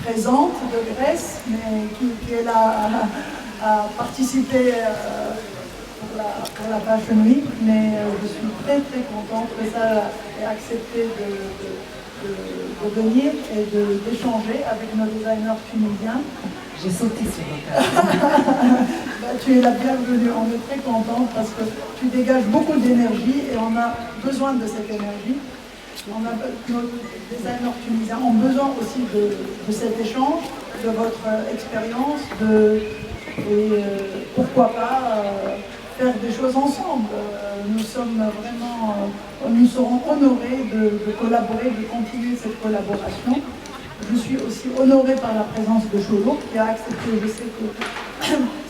présente de Grèce, mais qui est là à participer pour la Fashion Week. Mais je suis très très contente que ça ait accepté de venir et d'échanger avec nos designers tunisiens. J'ai sauté sur l'occasion. Tu es la bienvenue, on est très contente parce que tu dégages beaucoup d'énergie et on a besoin de cette énergie. Nos designers tunisiens ont besoin aussi de cet échange, de votre expérience, et pourquoi pas faire des choses ensemble. Nous serons honorés de collaborer, de continuer cette collaboration. Je suis aussi honorée par la présence de Cholo qui a accepté, je sais que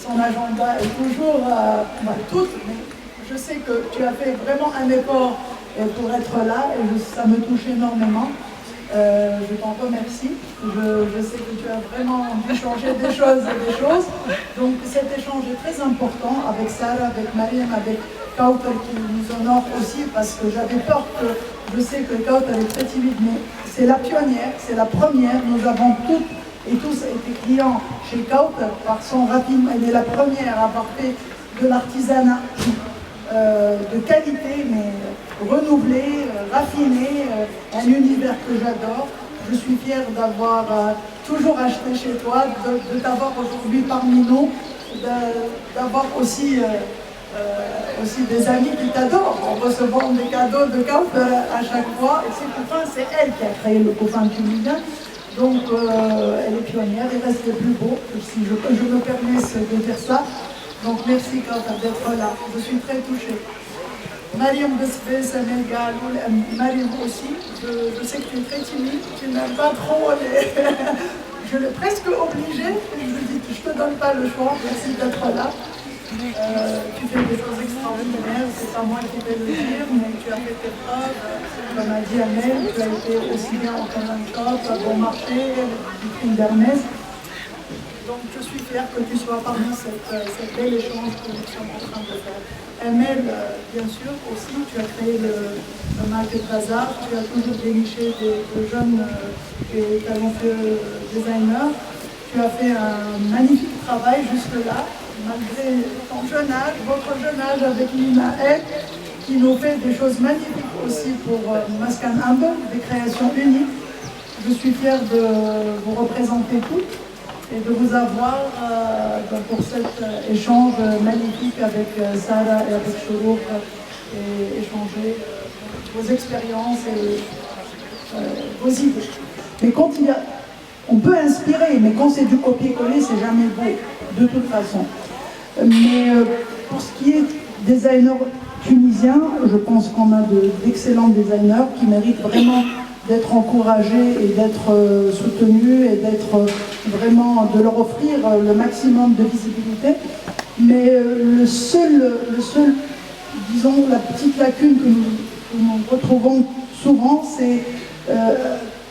son agenda est toujours tout, mais je sais que tu as fait vraiment un effort pour être là et ça me touche énormément. Je t'en remercie. Je sais que tu as vraiment dû changer des choses. Donc cet échange est très important avec Sarah, avec Mariam, avec Kauter qui nous honore aussi parce que j'avais peur que, je sais que Kauter est très timide, mais c'est la pionnière, c'est la première. Nous avons toutes et tous été clients chez Kauter par son rapide. Elle est la première à avoir fait de l'artisanat de qualité, mais renouvelé, raffiné, un univers que j'adore. Je suis fière d'avoir toujours acheté chez toi, de t'avoir aujourd'hui parmi nous, d'avoir aussi des amis qui t'adorent, en recevant des cadeaux de Kauter à chaque fois. Et c'est elle qui a créé le copain tunisien. Donc elle est pionnière, il reste le plus beau, si je me permets de dire ça. Donc merci Kauter d'être là, je suis très touchée. Mariam Besbes, Mariam aussi, je sais que tu es très timide, tu n'aimes pas trop les... Je l'ai presque obligée, je te donne pas le choix, merci d'être là. Tu fais des choses extraordinaires, c'est pas moi qui vais le dire, mais tu as fait tes preuves, comme a dit Amel, tu as été aussi bien au Canal Shop, à Bon Marché, du prix d'Hermès. Donc je suis fière que tu sois parmi cette bel échange que nous sommes en train de faire. Amel, bien sûr, aussi, tu as créé le Market Bazar, tu as toujours déniché de jeunes et talentueux designers. Tu as fait un magnifique travail jusque-là, malgré ton jeune âge, votre jeune âge avec Lina Ek, qui nous fait des choses magnifiques aussi pour Mascan Humble, des créations uniques. Je suis fière de vous représenter toutes et de vous avoir pour cet échange magnifique avec Sarah et avec Chourouk et échanger vos expériences et vos idées. Mais quand on peut inspirer, mais quand c'est du copier-coller, c'est jamais beau, de toute façon. Mais pour ce qui est designers tunisiens, je pense qu'on a d'excellents designers qui méritent vraiment d'être encouragés et d'être soutenus et de leur offrir le maximum de visibilité. Mais le seul, disons, la petite lacune que nous retrouvons souvent,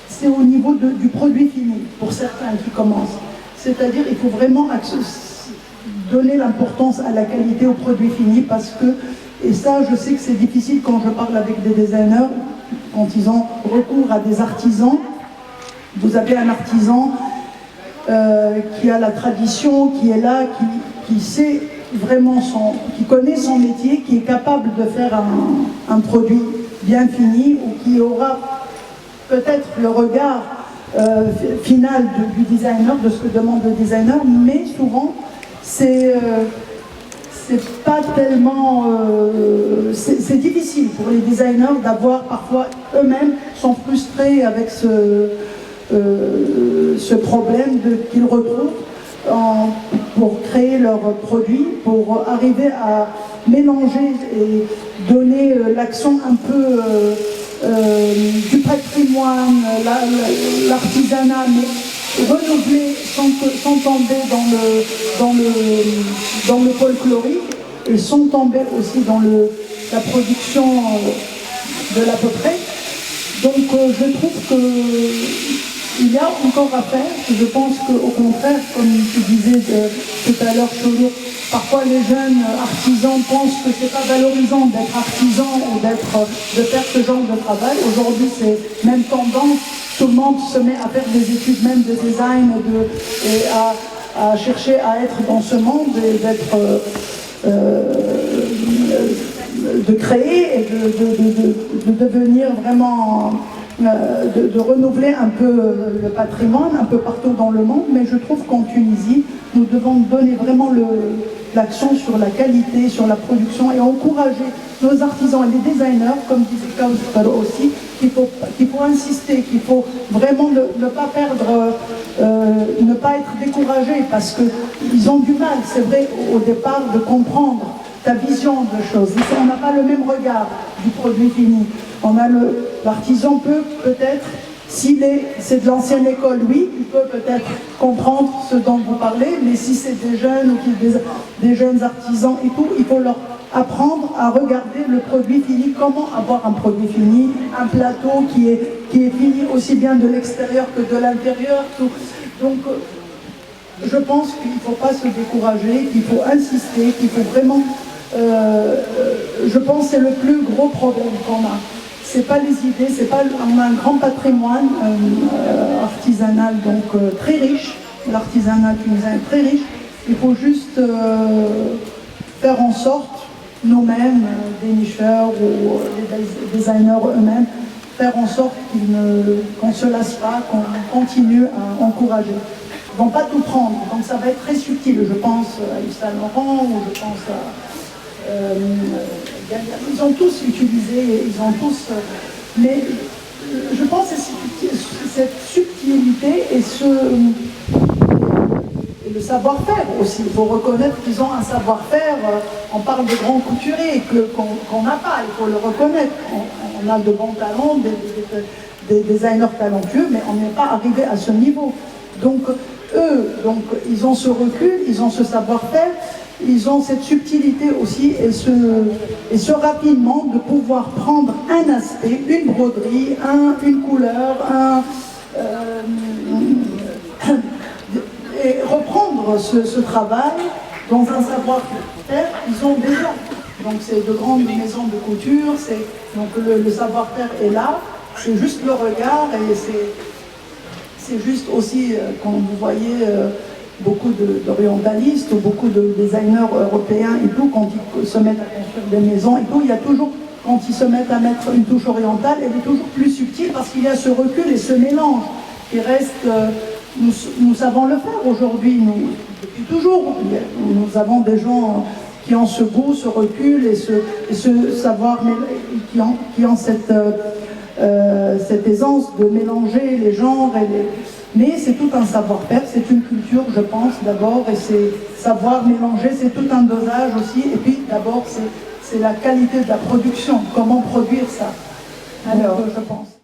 c'est au niveau du produit fini, pour certains qui commencent. C'est-à-dire qu'il faut vraiment donner l'importance à la qualité au produit fini parce que, et ça je sais que c'est difficile quand je parle avec des designers, quand ils ont recours à des artisans. Vous avez un artisan qui a la tradition, qui est là, qui sait vraiment qui connaît son métier, qui est capable de faire un produit bien fini ou qui aura peut-être le regard final du designer, de ce que demande le designer, mais souvent c'est pas tellement... c'est difficile pour les designers d'avoir parfois eux-mêmes sont frustrés avec ce problème qu'ils retrouvent pour créer leurs produits, pour arriver à mélanger et donner l'accent un peu du patrimoine, l'artisanat, mais renouveler sans tomber dans le folklorique et sans tomber aussi dans la production de l'à peu près. Donc je trouve qu'il y a encore à faire. Je pense qu'au contraire, comme tu disais tout à l'heure, parfois les jeunes artisans pensent que c'est pas valorisant d'être artisan ou de faire ce genre de travail. Aujourd'hui, c'est même tendance tout le monde se met à faire des études même de design et à chercher à être dans ce monde et d'être de créer et de devenir vraiment de renouveler un peu le patrimoine un peu partout dans le monde, mais je trouve qu'en Tunisie, nous devons donner vraiment l'accent sur la qualité, sur la production et encourager nos artisans et les designers, comme disait Kauthar aussi, qu'il faut insister, qu'il faut vraiment ne pas perdre, ne pas être découragé parce qu'ils ont du mal, c'est vrai, au départ, de comprendre ta vision de choses. Ici, on n'a pas le même regard du produit fini. L'artisan peut-être, c'est de l'ancienne école, oui, il peut peut-être comprendre ce dont vous parlez, mais si c'est des jeunes ou des jeunes artisans et tout, il faut leur apprendre à regarder le produit fini, comment avoir un produit fini, un plateau qui est fini aussi bien de l'extérieur que de l'intérieur. Donc, je pense qu'il ne faut pas se décourager, qu'il faut insister, qu'il faut vraiment... je pense que c'est le plus gros problème qu'on a. C'est pas les idées, c'est pas... On a un grand patrimoine artisanal, donc très riche. L'artisanat tunisien est très riche. Il faut juste faire en sorte, nous-mêmes, des nicheurs ou les designers eux-mêmes, faire en sorte qu'on ne se lasse pas, qu'on continue à encourager. Ils ne vont pas tout prendre, donc ça va être très subtil. Je pense à Yves Saint Laurent ou je pense à... ils ont tous utilisé, ils ont tous... mais je pense que cette subtilité et le savoir-faire aussi. Il faut reconnaître qu'ils ont un savoir-faire. On parle de grands couturiers qu'on n'a pas, il faut le reconnaître. On a de bons talents, des designers talentueux, mais on n'est pas arrivé à ce niveau. Donc eux, ils ont ce recul, ils ont ce savoir-faire, ils ont cette subtilité aussi et ce rapidement de pouvoir prendre un aspect, une broderie, une couleur, et reprendre ce travail dans un savoir-faire qu'ils ont déjà. Donc c'est de grandes maisons de couture, donc le savoir-faire est là, c'est juste le regard et c'est juste aussi, quand vous voyez beaucoup d'orientalistes ou beaucoup de designers européens et tout, quand ils se mettent à construire des maisons et tout, il y a toujours, quand ils se mettent à mettre une touche orientale, elle est toujours plus subtile parce qu'il y a ce recul et ce mélange qui reste... Nous savons le faire aujourd'hui, depuis toujours. Nous avons des gens qui ont ce goût, ce recul et ce savoir, qui ont cette aisance de mélanger les genres. Mais c'est tout un savoir-faire, c'est une culture, je pense, d'abord, et c'est savoir mélanger, c'est tout un dosage aussi. Et puis, d'abord, c'est la qualité de la production, comment produire ça. Alors, je pense.